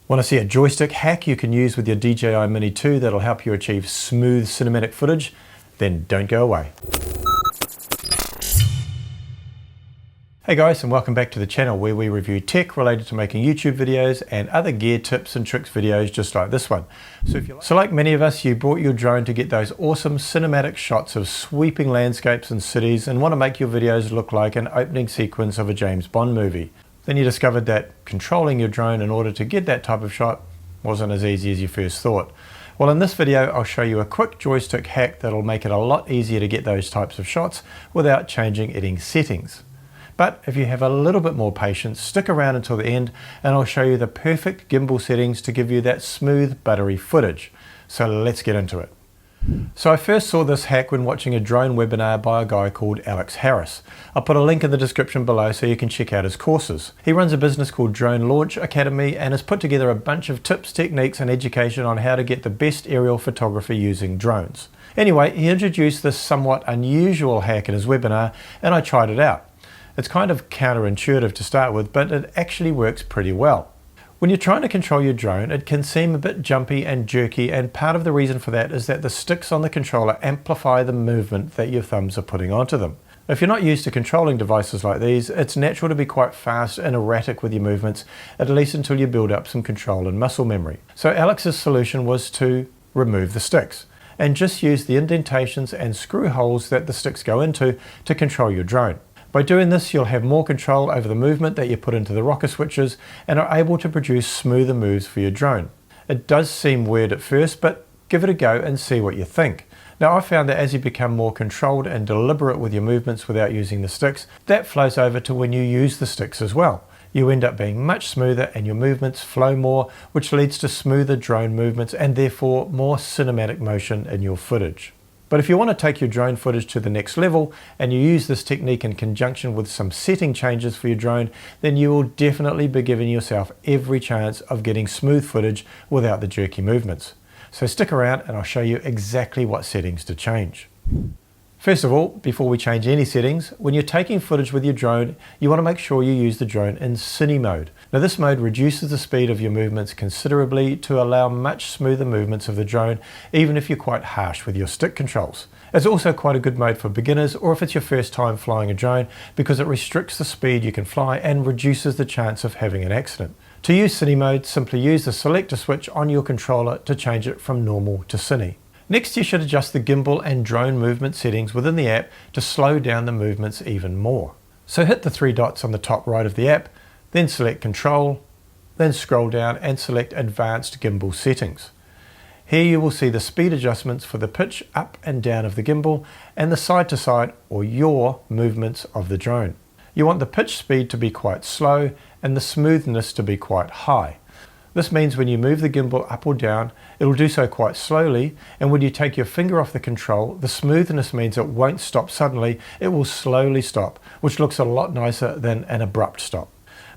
Want to see a joystick hack you can use with your DJI Mini 2 that'll help you achieve smooth cinematic footage? Then don't go away. Hey guys, and welcome back to the channel where we review tech related to making YouTube videos and other gear tips and tricks videos just like this one. So like many of us, you brought your drone to get those awesome cinematic shots of sweeping landscapes and cities and want to make your videos look like an opening sequence of a James Bond movie. Then you discovered that controlling your drone in order to get that type of shot wasn't as easy as you first thought. Well, in this video, I'll show you a quick joystick hack that'll make it a lot easier to get those types of shots without changing editing settings. But if you have a little bit more patience, stick around until the end and I'll show you the perfect gimbal settings to give you that smooth, buttery footage. So let's get into it. So I first saw this hack when watching a drone webinar by a guy called Alex Harris. I'll put a link in the description below so you can check out his courses. He runs a business called Drone Launch Academy and has put together a bunch of tips, techniques and education on how to get the best aerial photography using drones. Anyway, he introduced this somewhat unusual hack in his webinar and I tried it out. It's kind of counterintuitive to start with, but it actually works pretty well. When you're trying to control your drone, it can seem a bit jumpy and jerky, and part of the reason for that is that the sticks on the controller amplify the movement that your thumbs are putting onto them. If you're not used to controlling devices like these, it's natural to be quite fast and erratic with your movements, at least until you build up some control and muscle memory. So Alex's solution was to remove the sticks and just use the indentations and screw holes that the sticks go into to control your drone. By doing this, you'll have more control over the movement that you put into the rocker switches and are able to produce smoother moves for your drone. It does seem weird at first, but give it a go and see what you think. Now, I found that as you become more controlled and deliberate with your movements without using the sticks, that flows over to when you use the sticks as well. You end up being much smoother and your movements flow more, which leads to smoother drone movements and therefore more cinematic motion in your footage. But if you want to take your drone footage to the next level and you use this technique in conjunction with some setting changes for your drone, then you will definitely be giving yourself every chance of getting smooth footage without the jerky movements. So stick around and I'll show you exactly what settings to change. First of all, before we change any settings, when you're taking footage with your drone, you want to make sure you use the drone in Cine Mode. Now this mode reduces the speed of your movements considerably to allow much smoother movements of the drone, even if you're quite harsh with your stick controls. It's also quite a good mode for beginners or if it's your first time flying a drone because it restricts the speed you can fly and reduces the chance of having an accident. To use Cine Mode, simply use the selector switch on your controller to change it from normal to Cine. Next, you should adjust the gimbal and drone movement settings within the app to slow down the movements even more. So hit the three dots on the top right of the app, then select Control, then scroll down and select Advanced Gimbal Settings. Here you will see the speed adjustments for the pitch up and down of the gimbal and the side to side or yaw movements of the drone. You want the pitch speed to be quite slow and the smoothness to be quite high. This means when you move the gimbal up or down, it'll do so quite slowly, and when you take your finger off the control, the smoothness means it won't stop suddenly, it will slowly stop, which looks a lot nicer than an abrupt stop.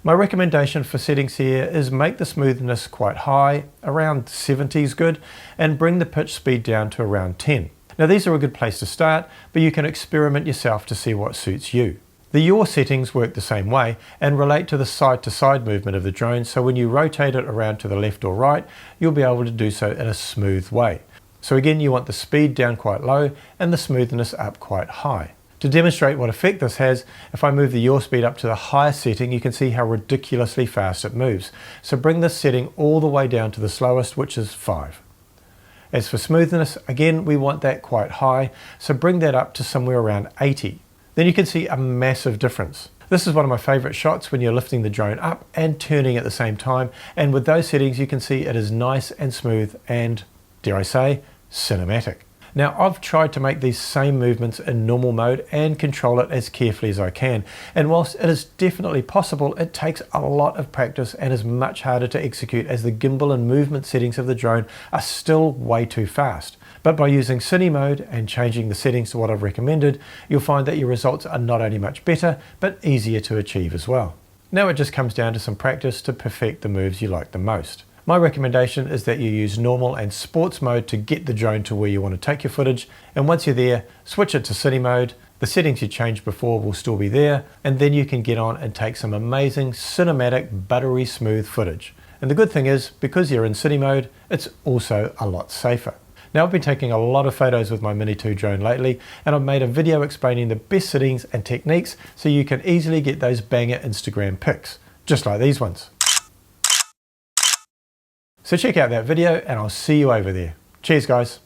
My recommendation for settings here is make the smoothness quite high, around 70 is good, and bring the pitch speed down to around 10. Now these are a good place to start, but you can experiment yourself to see what suits you. The yaw settings work the same way and relate to the side-to-side movement of the drone, so when you rotate it around to the left or right, you'll be able to do so in a smooth way. So again, you want the speed down quite low and the smoothness up quite high. To demonstrate what effect this has, if I move the yaw speed up to the highest setting, you can see how ridiculously fast it moves. So bring this setting all the way down to the slowest, which is 5. As for smoothness, again, we want that quite high, so bring that up to somewhere around 80. Then you can see a massive difference. This is one of my favorite shots when you're lifting the drone up and turning at the same time, and with those settings you can see it is nice and smooth and, dare I say, cinematic. Now I've tried to make these same movements in normal mode and control it as carefully as I can, and whilst it is definitely possible, it takes a lot of practice and is much harder to execute as the gimbal and movement settings of the drone are still way too fast. But by using Cine Mode and changing the settings to what I've recommended, you'll find that your results are not only much better, but easier to achieve as well. Now it just comes down to some practice to perfect the moves you like the most. My recommendation is that you use normal and sports mode to get the drone to where you want to take your footage, and once you're there, switch it to Cine Mode. The settings you changed before will still be there, and then you can get on and take some amazing cinematic, buttery smooth footage. And the good thing is, because you're in Cine Mode, it's also a lot safer. Now, I've been taking a lot of photos with my Mini 2 drone lately, and I've made a video explaining the best settings and techniques so you can easily get those banger Instagram pics, just like these ones. So check out that video and I'll see you over there. Cheers guys.